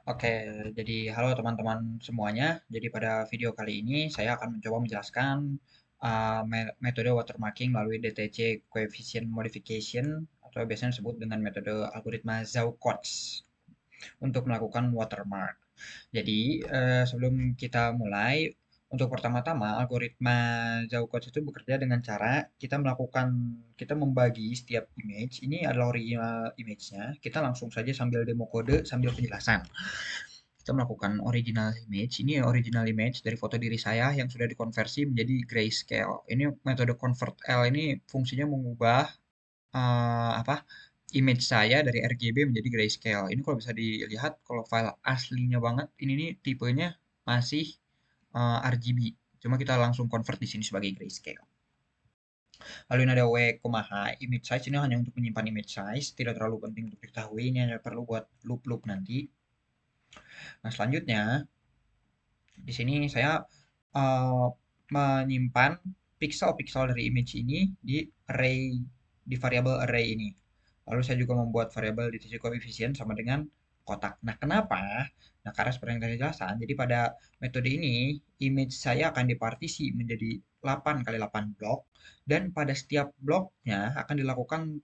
Oke, jadi halo teman-teman semuanya. Jadi pada video kali ini saya akan mencoba menjelaskan metode watermarking melalui DTC Coefficient Modification atau biasanya disebut dengan metode algoritma Zhao-Cox untuk melakukan watermark. Jadi sebelum kita mulai, untuk pertama-tama algoritma Zhao-Cox itu bekerja dengan cara kita membagi setiap image. Ini adalah original image-nya. Kita langsung saja sambil demo kode sambil penjelasan. Kita melakukan original image. Ini original image dari foto diri saya yang sudah dikonversi menjadi grayscale. Ini metode convert L ini fungsinya mengubah image saya dari RGB menjadi grayscale. Ini kalau bisa dilihat kalau file aslinya banget ini nih tipenya masih RGB. Cuma kita langsung convert di sini sebagai grayscale. Lalu ini ada w, h image size ini hanya untuk menyimpan image size, tidak terlalu penting untuk diketahui, ini hanya perlu buat loop-loop nanti. Nah, selanjutnya di sini saya uh, menyimpan pixel-pixel dari image ini di variabel array ini. Lalu saya juga membuat variabel detection coefficient sama dengan kotak. Nah, kenapa? Nah, karena seperti yang tadi jelaskan, jadi pada metode ini image saya akan dipartisi menjadi 8 kali 8 blok dan pada setiap bloknya akan dilakukan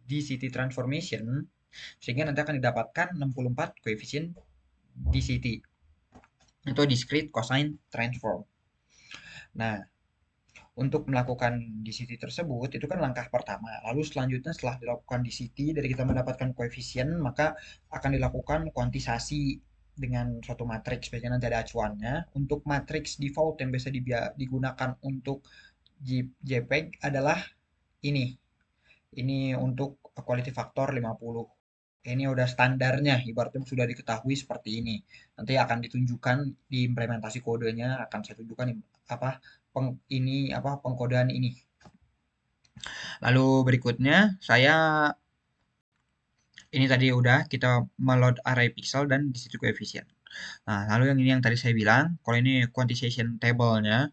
DCT transformation sehingga nanti akan didapatkan 64 coefficient DCT atau discrete cosine transform. Nah, untuk melakukan DCT tersebut itu kan langkah pertama. Lalu selanjutnya setelah dilakukan DCT dari kita mendapatkan koefisien, maka akan dilakukan kuantisasi dengan suatu matriks. Biasanya nanti ada acuannya. Untuk matriks default yang biasa digunakan untuk JPEG adalah ini. Ini untuk quality factor 50. Ini udah standarnya, ibaratnya sudah diketahui seperti ini. Nanti akan ditunjukkan di implementasi kodenya, akan saya tunjukkan apa pengkodean ini. Lalu berikutnya saya ini tadi udah kita meload array pixel dan di situ coefficient. Nah, lalu yang ini yang tadi saya bilang, kalau ini quantization table-nya,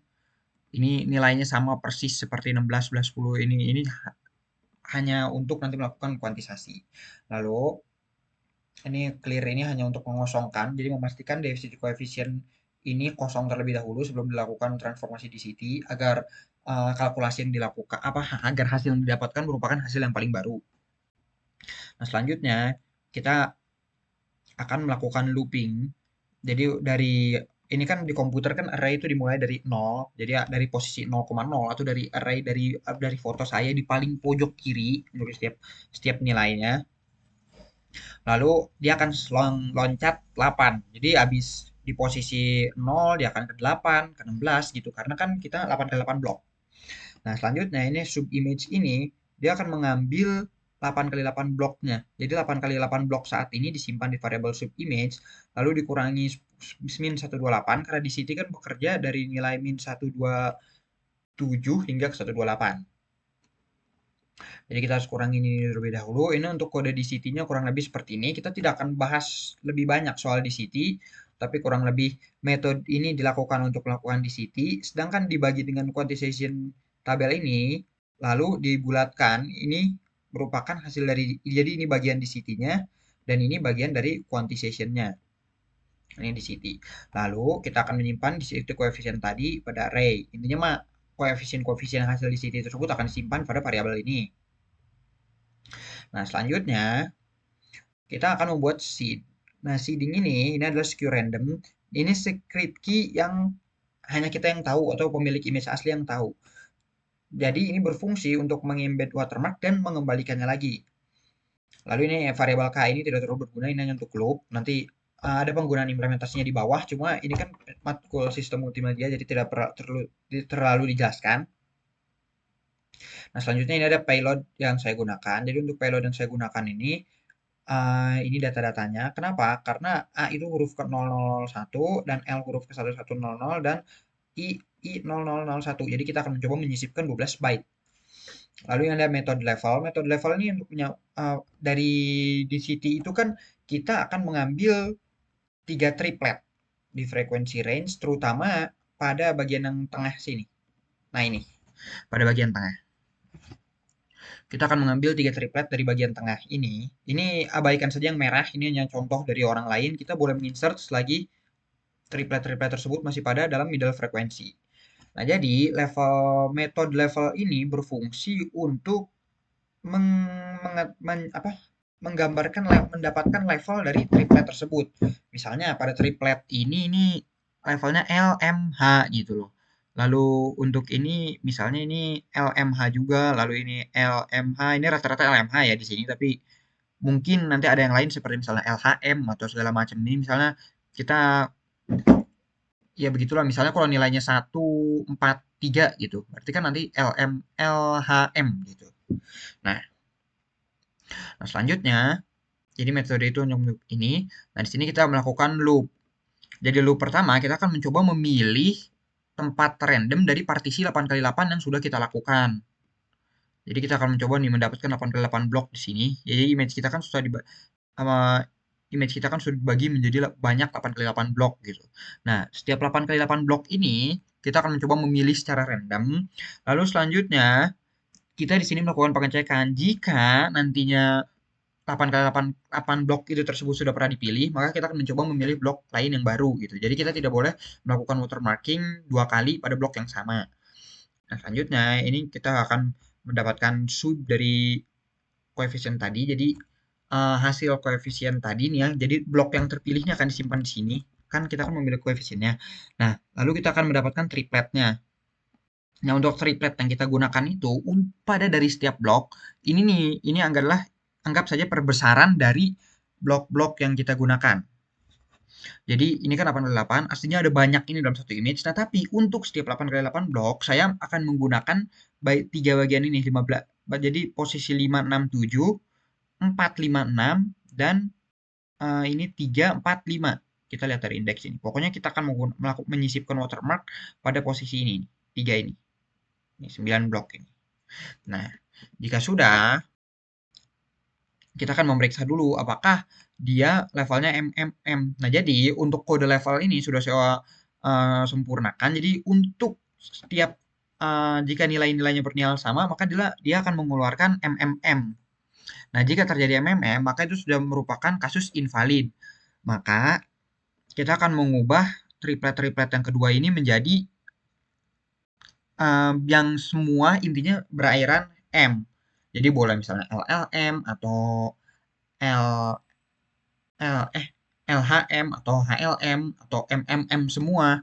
ini nilainya sama persis seperti 16, 11, 10 ini hanya untuk nanti melakukan kuantisasi. Lalu ini clear ini hanya untuk mengosongkan, jadi memastikan density coefficient ini kosong terlebih dahulu sebelum dilakukan transformasi DCT agar kalkulasi yang dilakukan agar hasil yang didapatkan merupakan hasil yang paling baru. Nah, selanjutnya kita akan melakukan looping. Jadi dari ini kan di komputer kan array itu dimulai dari 0. Jadi dari posisi 0,0 atau dari array dari foto saya di paling pojok kiri untuk setiap nilainya. Lalu dia akan loncat 8. Jadi habis di posisi 0 dia akan ke 8, ke 16 gitu. Karena kan kita 8 kali 8 blok. Nah, selanjutnya ini sub image ini dia akan mengambil 8 kali 8 bloknya. Jadi 8 kali 8 blok saat ini disimpan di variabel sub image lalu dikurangi min 128 karena di sini kan bekerja dari nilai min 127 hingga ke 128. Jadi kita harus kurangi ini terlebih dahulu. Ini untuk kode DCT-nya kurang lebih seperti ini. Kita tidak akan bahas lebih banyak soal DCT, tapi kurang lebih metode ini dilakukan untuk melakukan DCT, sedangkan dibagi dengan quantization tabel ini, lalu dibulatkan, ini merupakan hasil dari, jadi ini bagian DCT-nya, dan ini bagian dari quantization-nya. Ini DCT. Lalu kita akan menyimpan DCT koefisien tadi pada array. Intinya mah koefisien hasil DCT tersebut akan disimpan pada variabel ini. Nah, selanjutnya kita akan membuat seed. Nah, seeding ini adalah skew random. Ini secret key yang hanya kita yang tahu atau pemilik image asli yang tahu. Jadi ini berfungsi untuk mengembed watermark dan mengembalikannya lagi. Lalu ini variabel k ini tidak terlalu berguna, ini hanya untuk loop. Nanti ada penggunaan implementasinya di bawah, cuma ini kan matkul sistem multimedia jadi tidak terlalu dijelaskan. Nah, selanjutnya ini ada payload yang saya gunakan. Jadi untuk payload yang saya gunakan ini data-datanya. Kenapa? Karena A itu huruf ke 0001 dan L huruf ke 1100 dan I 0001. Jadi kita akan mencoba menyisipkan 12 byte. Lalu yang ada method level. Method level ini untuk dari DCT itu kan kita akan mengambil 3 triplet di frekuensi range, terutama pada bagian yang tengah sini. Nah ini, pada bagian tengah. Kita akan mengambil 3 triplet dari bagian tengah ini. Ini abaikan saja yang merah, ini hanya contoh dari orang lain. Kita boleh menginsert selagi triplet-triplet tersebut masih pada dalam middle frekuensi. Nah, jadi metode level ini berfungsi untuk menggambarkan mendapatkan level dari triplet tersebut. Misalnya pada triplet ini levelnya LMH gitu loh. Lalu untuk ini misalnya ini LMH juga, lalu ini LMH, ini rata-rata LMH ya di sini, tapi mungkin nanti ada yang lain seperti misalnya LHM atau segala macam. Ini misalnya kita ya begitulah, misalnya kalau nilainya 143 gitu, berarti kan nanti LHM gitu. Nah, selanjutnya, jadi metode itu untuk ini. Nah, di sini kita melakukan loop. Jadi loop pertama kita akan mencoba memilih tempat random dari partisi 8x8 yang sudah kita lakukan. Jadi kita akan mencoba nih mendapatkan 8x8 blok di sini. Jadi image kita kan sudah dibagi menjadi banyak 8x8 blok gitu. Nah, setiap 8x8 blok ini kita akan mencoba memilih secara random. Lalu selanjutnya kita di sini melakukan pengecekan. Jika nantinya 8x8 blok itu tersebut sudah pernah dipilih, maka kita akan mencoba memilih blok lain yang baru gitu. Jadi kita tidak boleh melakukan watermarking 2 kali pada blok yang sama. Nah, selanjutnya ini kita akan mendapatkan sub dari koefisien tadi. Jadi hasil koefisien tadi nih ya, jadi blok yang terpilihnya akan disimpan di sini. Kan kita akan memilih koefisiennya. Nah, lalu kita akan mendapatkan tripletnya. Nah, untuk triplet yang kita gunakan itu pada dari setiap blok, ini anggap saja perbesaran dari blok-blok yang kita gunakan. Jadi ini kan 8x8, aslinya ada banyak ini dalam satu image. Nah, tapi untuk setiap 8x8 blok, saya akan menggunakan 3 bagian ini, 15. Jadi posisi 5, 6, 7, 4, 5, 6, dan ini 3, 4, 5. Kita lihat dari indeks ini. Pokoknya kita akan menyisipkan watermark pada posisi ini, 3 ini. Ini 9 blok ini. Nah, jika sudah, kita akan memeriksa dulu apakah dia levelnya MMM. Nah, jadi untuk kode level ini sudah saya sempurnakan. Jadi untuk setiap jika nilai-nilainya bernilai sama, maka dia akan mengeluarkan MMM. Nah, jika terjadi MMM, maka itu sudah merupakan kasus invalid. Maka kita akan mengubah triplet-triplet yang kedua ini menjadi yang semua intinya berakhiran M. Jadi boleh misalnya LLM atau L LHM atau HLM atau MMM semua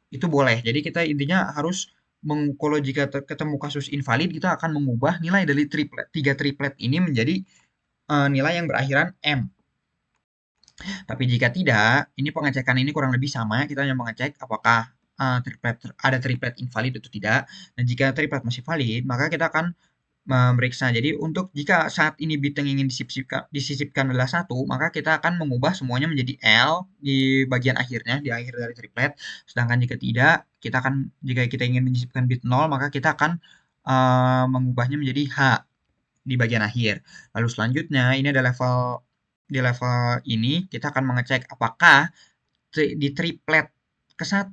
itu boleh. Jadi kita intinya harus kalau jika ketemu kasus invalid kita akan mengubah nilai dari tiga triplet ini menjadi nilai yang berakhiran M. Tapi jika tidak, ini pengecekan ini kurang lebih sama. Kita hanya mengecek apakah ada triplet invalid atau tidak. Dan jika triplet masih valid, maka kita akan memeriksa. Jadi untuk jika saat ini bit yang ingin disisipkan adalah 1, maka kita akan mengubah semuanya menjadi L di bagian akhirnya, di akhir dari triplet. Sedangkan jika tidak, jika kita ingin menyisipkan bit 0, maka kita akan mengubahnya menjadi H di bagian akhir. Lalu selanjutnya ini ada di level ini kita akan mengecek apakah di triplet ke-1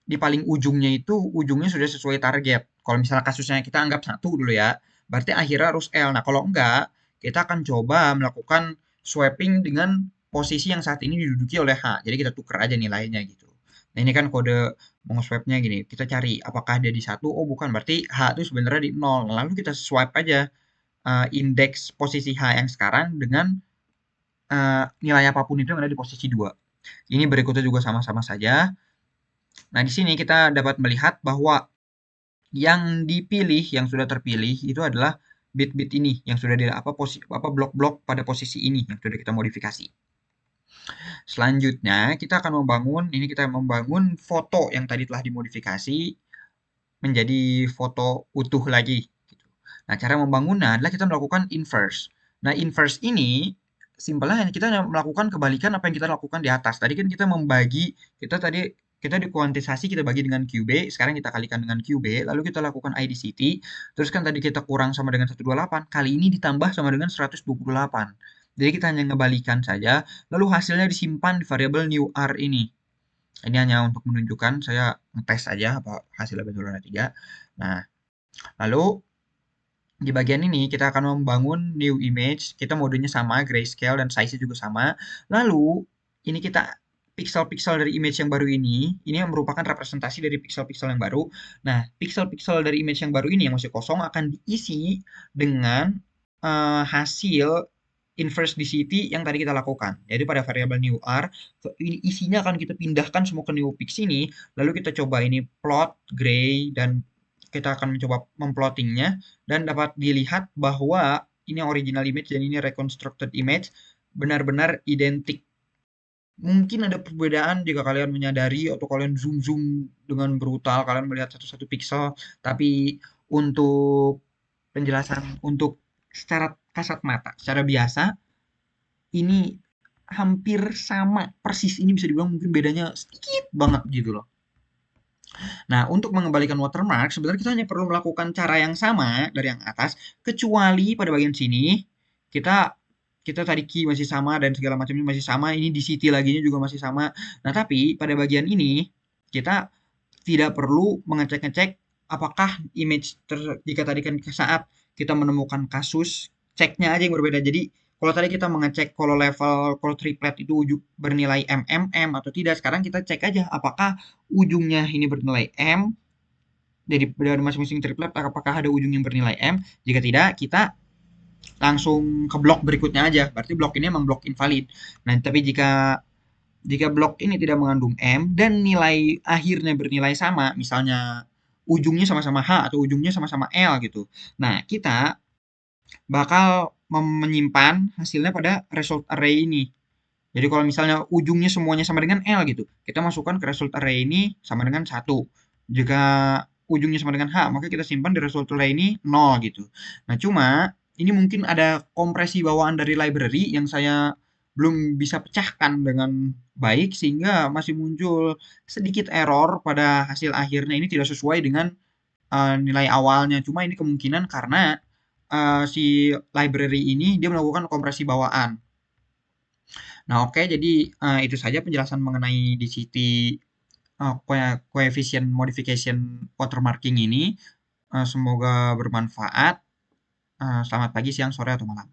di paling ujungnya itu ujungnya sudah sesuai target. Kalau misalnya kasusnya kita anggap 1 dulu ya, berarti akhirnya harus L. Nah, kalau enggak, kita akan coba melakukan swapping dengan posisi yang saat ini diduduki oleh H. Jadi kita tuker aja nilainya gitu. Nah, ini kan kode swapnya gini. Kita cari apakah dia di 1, oh bukan, berarti H itu sebenarnya di 0. Lalu kita swipe aja indeks posisi H yang sekarang dengan nilai apapun itu yang ada di posisi 2. Ini berikutnya juga sama-sama saja. Nah, di sini kita dapat melihat bahwa yang dipilih, yang sudah terpilih itu adalah bit-bit ini yang sudah blok-blok pada posisi ini yang sudah kita modifikasi. Selanjutnya, kita membangun foto yang tadi telah dimodifikasi menjadi foto utuh lagi. Nah, cara membangunnya adalah kita melakukan inverse. Nah, inverse ini simpelnya kita melakukan kebalikan apa yang kita lakukan di atas. Tadi kan kita dikuantisasi kita bagi dengan QB, sekarang kita kalikan dengan QB, lalu kita lakukan IDCT, terus kan tadi kita kurang sama dengan 128, kali ini ditambah sama dengan 128. Jadi kita hanya ngebalikan saja, lalu hasilnya disimpan di variabel new r ini. Ini hanya untuk menunjukkan, saya ngetes saja apa hasilnya betul atau tidak. Nah, lalu Di bagian ini kita akan membangun new image, kita modenya sama, grayscale dan size-nya juga sama. Lalu ini kita pixel-pixel dari image yang baru ini yang merupakan representasi dari pixel-pixel yang baru. Nah, pixel-pixel dari image yang baru ini yang masih kosong akan diisi dengan hasil inverse dct yang tadi kita lakukan. Jadi pada variabel new r, ini isinya akan kita pindahkan semua ke new pix ini, lalu kita coba ini plot gray dan kita akan mencoba memplottingnya dan dapat dilihat bahwa ini original image dan ini reconstructed image benar-benar identik. Mungkin ada perbedaan jika kalian menyadari atau kalian zoom dengan brutal, kalian melihat satu-satu pixel, tapi untuk penjelasan untuk secara kasat mata, secara biasa, ini hampir sama, persis. Ini bisa dibilang mungkin bedanya sedikit banget gitu loh. Nah, untuk mengembalikan watermark, sebenarnya kita hanya perlu melakukan cara yang sama dari yang atas, kecuali pada bagian sini, kita kita tadi key masih sama dan segala macamnya masih sama, ini di city laginya juga masih sama. Nah, tapi pada bagian ini, kita tidak perlu mengecek-ngecek apakah image jika tadi kan saat kita menemukan kasus, ceknya aja yang berbeda. Jadi, kalau tadi kita mengecek kalau triplet itu bernilai atau tidak, sekarang kita cek aja apakah ujungnya ini bernilai M dari masing-masing triplet, apakah ada ujung yang bernilai M. Jika tidak, kita langsung ke blok berikutnya aja. Berarti blok ini emang blok invalid. Nah, tapi jika jika blok ini tidak mengandung M dan nilai akhirnya bernilai sama, misalnya ujungnya sama-sama H atau ujungnya sama-sama L gitu. Nah, kita bakal menyimpan hasilnya pada result array ini. Jadi kalau misalnya ujungnya semuanya sama dengan L gitu, kita masukkan ke result array ini sama dengan 1. Jika ujungnya sama dengan H, maka kita simpan di result array ini 0 gitu. Nah, cuma ini mungkin ada kompresi bawaan dari library yang saya belum bisa pecahkan dengan baik sehingga masih muncul sedikit error pada hasil akhirnya ini tidak sesuai dengan nilai awalnya. Cuma ini kemungkinan karena si library ini dia melakukan kompresi bawaan. Nah, oke, jadi itu saja penjelasan mengenai DCT coefficient modification watermarking ini. Semoga bermanfaat. Selamat pagi, siang, sore, atau malam.